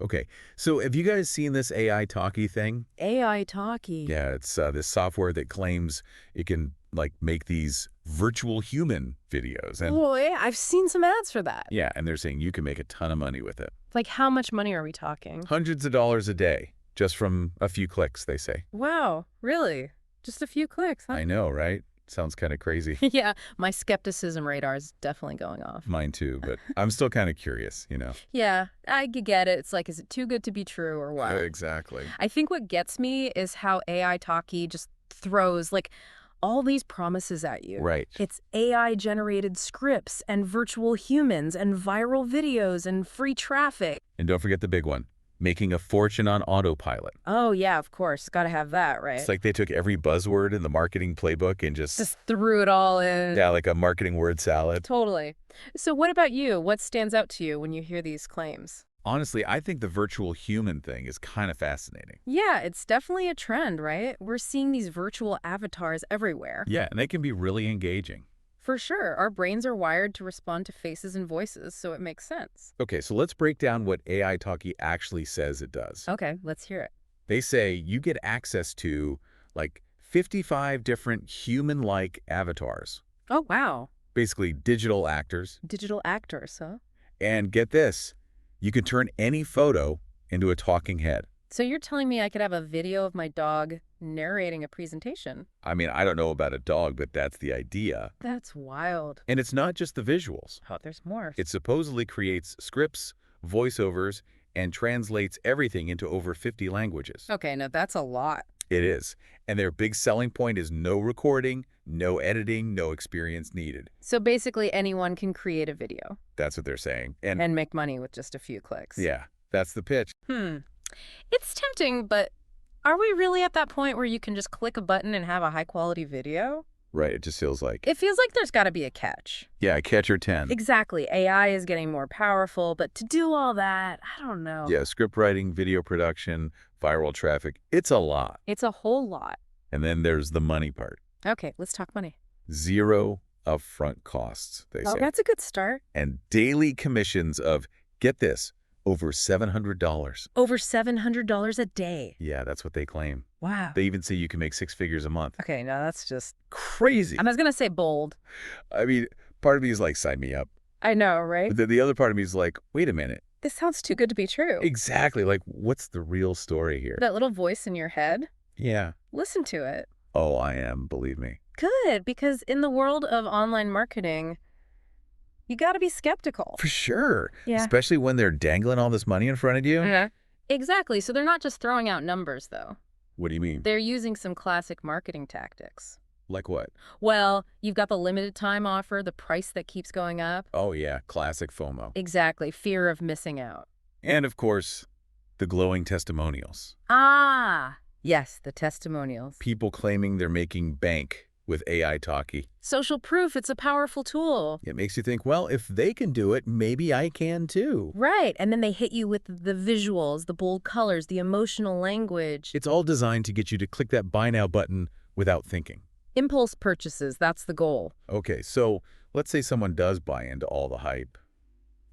Okay, so have you guys seen this AI Talkie thing? AI Talkie. Yeah, it's this software that claims it can, like, make these virtual human videos. And Oh, yeah, I've seen some ads for that. yeah, and they're saying you can make a ton of money with it. Like, how much money are we talking? Hundreds of dollars a day, just from a few clicks, they say. Wow, really? Just a few clicks, huh? I know, right? Sounds kind of crazy. Yeah, my skepticism radar is definitely going off. Mine too, but I'm still kind of curious, you know? Yeah, I get it. It's like, is it too good to be true or what? Exactly. I think what gets me is how AI Talkie just throws, like, all these promises at you. Right. It's AI-generated scripts and virtual humans and viral videos and free traffic. And don't forget the big one, making a fortune on autopilot. Oh, yeah, of course. Gotta have that, right? It's like they took every buzzword in the marketing playbook and just threw it all in. yeah, like a marketing word salad. Totally. So what about you? What stands out to you when you hear these claims? Honestly, I think the virtual human thing is kind of fascinating. Yeah, it's definitely a trend, right? We're seeing these virtual avatars everywhere. Yeah, and they can be really engaging. For sure, our brains are wired to respond to faces and voices, so it makes sense. Okay, so let's break down what AI Talkie actually says it does. Okay, let's hear it. They say you get access to, like, 55 different human-like avatars, Oh, wow. basically digital actors. Digital actors, huh? And get this, you can turn any photo into a talking head. So you're telling me I could have a video of my dog narrating a presentation? I mean, I don't know about a dog, but that's the idea. That's wild. And it's not just the visuals. Oh, there's more. It supposedly creates scripts, voiceovers, and translates everything into over 50 languages. Okay, now that's a lot. It is. And their big selling point is no recording, no editing, no experience needed. So basically anyone can create a video That's what they're saying. And and make money with just a few clicks. yeah, that's the pitch. It's tempting, but are we really at that point where you can just click a button and have a high-quality video? Right, it just feels like, It feels like there's got to be a catch. yeah, catcher 10. Exactly. AI is getting more powerful, but to do all that, I don't know. Yeah, script writing, video production, viral traffic, it's a lot. It's a whole lot. And then there's the money part. Okay, let's talk money. Zero upfront costs, they Oh, say. that's a good start. And daily commissions of, get this, over $700. Over $700 a day. Yeah, that's what they claim. Wow. They even say you can make 6 figures a month. Okay, now that's just... Crazy. I was going to say bold. I mean, part of me is like, sign me up. I know, right? But then the other part of me is like, wait a minute. This sounds too good to be true. Exactly. Like, what's the real story here? That little voice in your head, Yeah. listen to it. Oh, I am, believe me. Good, because in the world of online marketing, you got to be skeptical. For sure. Yeah. Especially when they're dangling all this money in front of you. Exactly. So they're not just throwing out numbers, though. What do you mean? They're using some classic marketing tactics. Like what? Well, you've got the limited time offer, the price that keeps going up. Oh, yeah. Classic FOMO. Exactly. Fear of missing out. And, of course, the glowing testimonials. Ah, yes, the testimonials. People claiming they're making bank with AI Talkie. Social proof, it's a powerful tool. It makes you think, well, if they can do it, maybe I can too. Right, and then they hit you with the visuals, the bold colors, the emotional language. It's all designed to get you to click that buy now button without thinking. Impulse purchases, that's the goal. Okay, so let's say someone does buy into all the hype.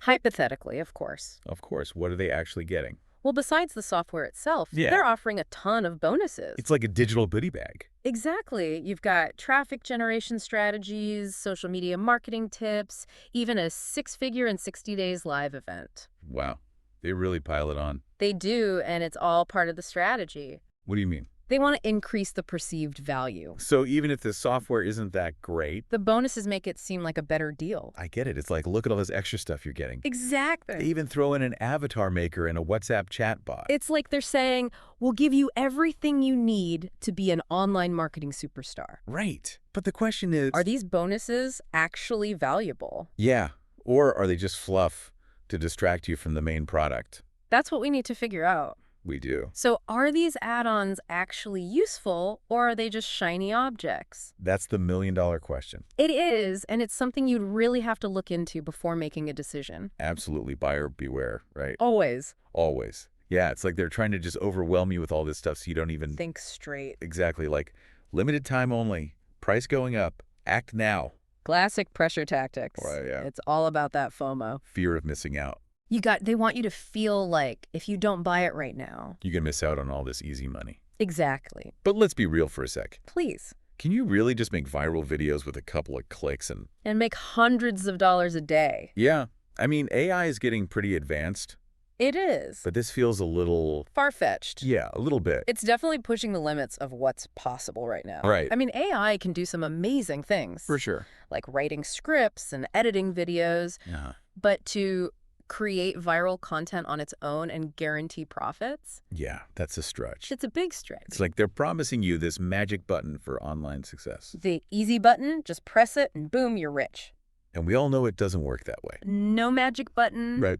Hypothetically, of course. Of course, what are they actually getting? Well, besides the software itself, Yeah. they're offering a ton of bonuses. It's like a digital goodie bag. Exactly. You've got traffic generation strategies, social media marketing tips, even a 6-figure in 60 days live event. Wow, they really pile it on. They do, and it's all part of the strategy. What do you mean? They want to increase the perceived value. So even if the software isn't that great, The bonuses make it seem like a better deal. I get it. It's like, look at all this extra stuff you're getting. They Exactly. even throw in an avatar maker and a WhatsApp chatbot. It's like they're saying, we'll give you everything you need to be an online marketing superstar. Right. But the question is... Are these bonuses actually valuable? Yeah. Or are they just fluff to distract you from the main product? That's what we need to figure out. We do. So are these add-ons actually useful, or are they just shiny objects? That's the million-dollar question. It is, and it's something you'd really have to look into before making a decision. Absolutely buyer beware, right? Always. Always. Yeah, it's like they're trying to just overwhelm you with all this stuff so you don't even... Think straight. Exactly. Like, limited time only, price going up, act now. Classic pressure tactics. Right, yeah. It's all about that FOMO. Fear of missing out. They want you to feel like if you don't buy it right now. You can miss out on all this easy money. Exactly. But let's be real for a sec. Please. Can you really just make viral videos with a couple of clicks and... And make hundreds of dollars a day. Yeah. I mean, AI is getting pretty advanced. It is. But this feels a little... Far-fetched. Yeah, a little bit. It's definitely pushing the limits of what's possible right now. Right. I mean, AI can do some amazing things. For sure. Like writing scripts and editing videos. Yeah. But to create viral content on its own and guarantee profits? Yeah, that's a stretch. It's a big stretch. It's like they're promising you this magic button for online success. The easy button, just press it and boom, you're rich. And we all know it doesn't work that way. No magic button. Right.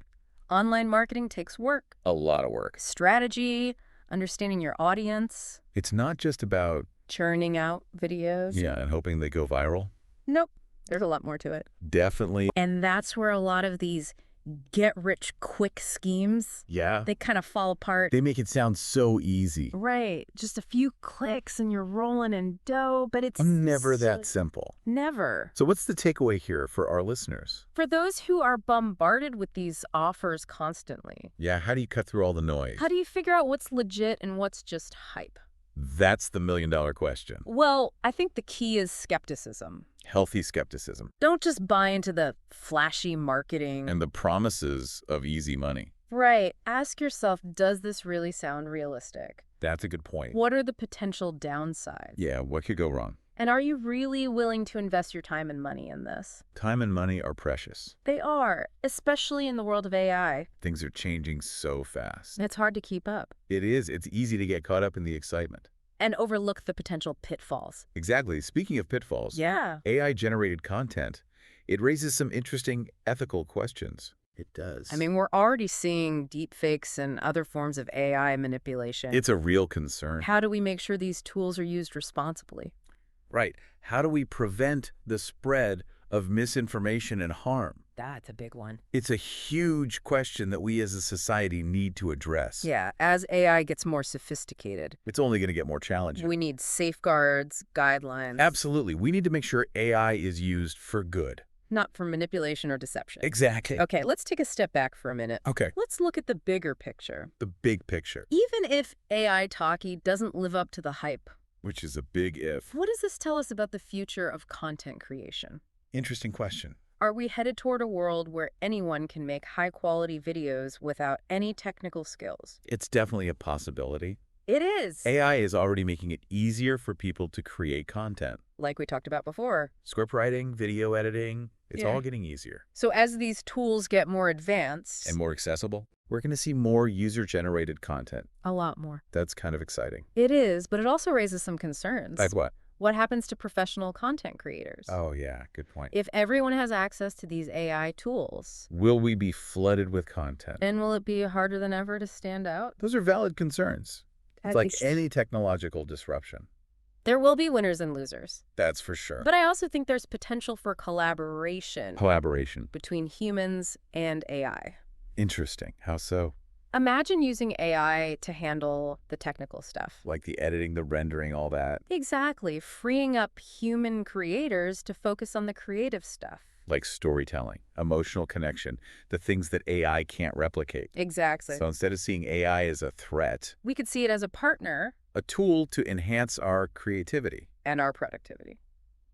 Online marketing takes work. A lot of work. Strategy, understanding your audience. It's not just about... churning out videos. Yeah, and hoping they go viral. Nope. There's a lot more to it. Definitely. And that's where a lot of these get-rich-quick schemes, Yeah. they kind of fall apart. They make it sound so easy. Right. Just a few clicks and you're rolling in dough, but it's Never that simple. Never. So what's the takeaway here for our listeners? For those who are bombarded with these offers constantly, Yeah, how do you cut through all the noise? how do you figure out what's legit and what's just hype? That's the million-dollar question. Well, I think the key is skepticism. Healthy skepticism. Don't just buy into the flashy marketing. And the promises of easy money. Right. Ask yourself, does this really sound realistic? That's a good point. What are the potential downsides? Yeah, what could go wrong? And are you really willing to invest your time and money in this? Time and money are precious. They are, especially in the world of AI. Things are changing so fast. It's hard to keep up It is. It's easy to get caught up in the excitement. and overlook the potential pitfalls. Exactly. Speaking of pitfalls, Yeah. AI-generated content, it raises some interesting ethical questions. It does. I mean, we're already seeing deepfakes and other forms of AI manipulation. it's a real concern. How do we make sure these tools are used responsibly? Right. How do we prevent the spread of misinformation and harm? That's a big one. It's a huge question that we as a society need to address. Yeah, as AI gets more sophisticated, It's only going to get more challenging. we need safeguards, guidelines. Absolutely. We need to make sure AI is used for good. Not for manipulation or deception. Exactly. Okay, let's take a step back for a minute. Okay. Let's look at the bigger picture. The big picture, Even if AI Talkie doesn't live up to the hype, which is a big if. what does this tell us about the future of content creation? Interesting question. Are we headed toward a world where anyone can make high-quality videos without any technical skills? It's definitely a possibility. It is. AI is already making it easier for people to create content. Like we talked about before. Script writing, video editing, it's Yeah. all getting easier So as these tools get more advanced, and more accessible. We're going to see more user-generated content. a lot more. That's kind of exciting. It is, but it also raises some concerns. Like what? What happens to professional content creators? Oh, yeah, good point. If everyone has access to these AI tools, Will we be flooded with content? and will it be harder than ever to stand out? Those are valid concerns. It's like any technological disruption. There will be winners and losers. That's for sure. But I also think there's potential for collaboration Collaboration. between humans and AI. Interesting. How so? Imagine using AI to handle the technical stuff. Like the editing, the rendering, all that. Exactly, freeing up human creators to focus on the creative stuff. Like storytelling, emotional connection, the things that AI can't replicate. Exactly. So instead of seeing AI as a threat, We could see it as a partner a tool to enhance our creativity. and our productivity.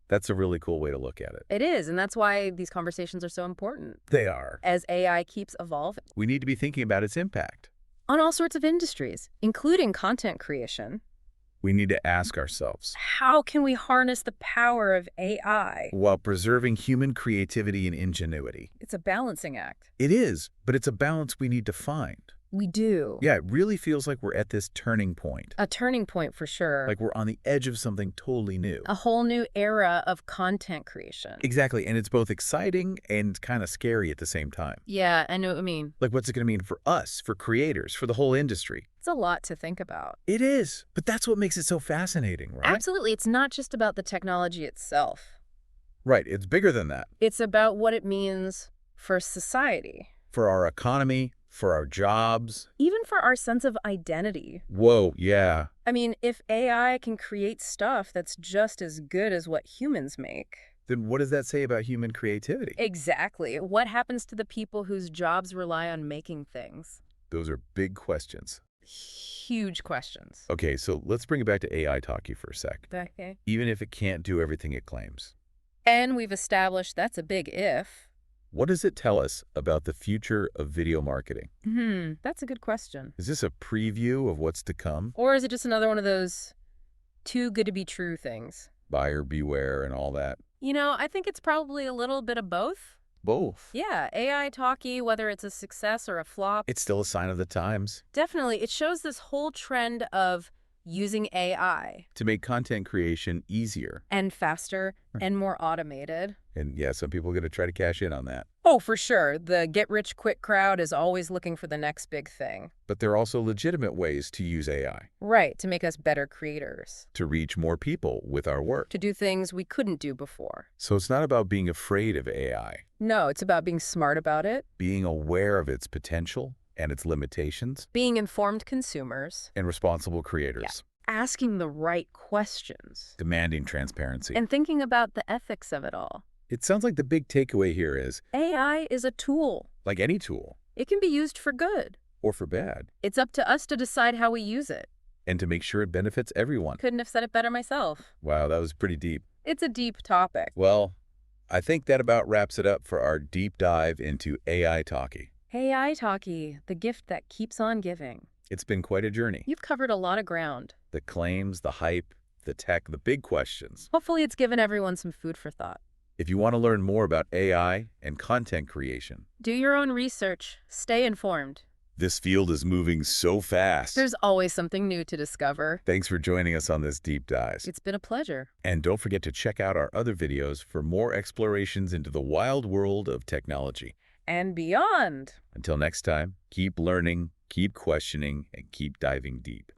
That's a really cool way to look at it. It is, and that's why these conversations are so important. They are. As AI keeps evolving We need to be thinking about its impact. on all sorts of industries, including content creation. We need to ask ourselves, How can we harness the power of AI? while preserving human creativity and ingenuity. It's a balancing act. It is, but it's a balance we need to find. We do. Yeah, it really feels like we're at this turning point. A turning point for sure. Like we're on the edge of something totally new. A whole new era of content creation. Exactly, and it's both exciting and kind of scary at the same time. Yeah, I know what I mean. Like, what's it going to mean for us, for creators, for the whole industry? It's a lot to think about. It is, but that's what makes it so fascinating, right? Absolutely. It's not just about the technology itself. Right, it's bigger than that. It's about what it means for society, For our economy, for our jobs. even for our sense of identity. Whoa, yeah. I mean, if AI can create stuff that's just as good as what humans make, Then what does that say about human creativity? Exactly. What happens to the people whose jobs rely on making things? Those are big questions. Huge questions. Okay, so let's bring it back to AI Talkie for a sec. Okay. Even if it can't do everything it claims, And we've established that's a big if. what does it tell us about the future of video marketing? That's a good question. Is this a preview of what's to come? Or is it just another one of those too good to be true things? Buyer beware and all that? I think it's probably a little bit of both. Both. Yeah, AI talkie, whether it's a success or a flop, It's still a sign of the times. definitely, it shows this whole trend of using AI To make content creation easier. and faster Right. and more automated. And yeah, some people are going to try to cash in on that. Oh, for sure. The get-rich-quick crowd is always looking for the next big thing. But there are also legitimate ways to use AI Right, to make us better creators. to reach more people with our work. To do things we couldn't do before. So it's not about being afraid of AI, No, it's about being smart about it, being aware of its potential and its limitations, being informed consumers, and responsible creators, asking the right questions, demanding transparency. and thinking about the ethics of it all. It sounds like the big takeaway here is, AI is a tool. like any tool, It can be used for good. or for bad, It's up to us to decide how we use it. and to make sure it benefits everyone. Couldn't have said it better myself. Wow, that was pretty deep. It's a deep topic. Well, I think that about wraps it up for our deep dive into AI Talkie. AI Talkie, the gift that keeps on giving. It's been quite a journey. You've covered a lot of ground. The claims, the hype, the tech, the big questions. Hopefully it's given everyone some food for thought. If you want to learn more about AI and content creation, Do your own research. Stay informed. this field is moving so fast. There's always something new to discover. Thanks for joining us on this deep dive. It's been a pleasure. And don't forget to check out our other videos for more explorations into the wild world of technology. And beyond. Until next time, keep learning, keep questioning, and keep diving deep.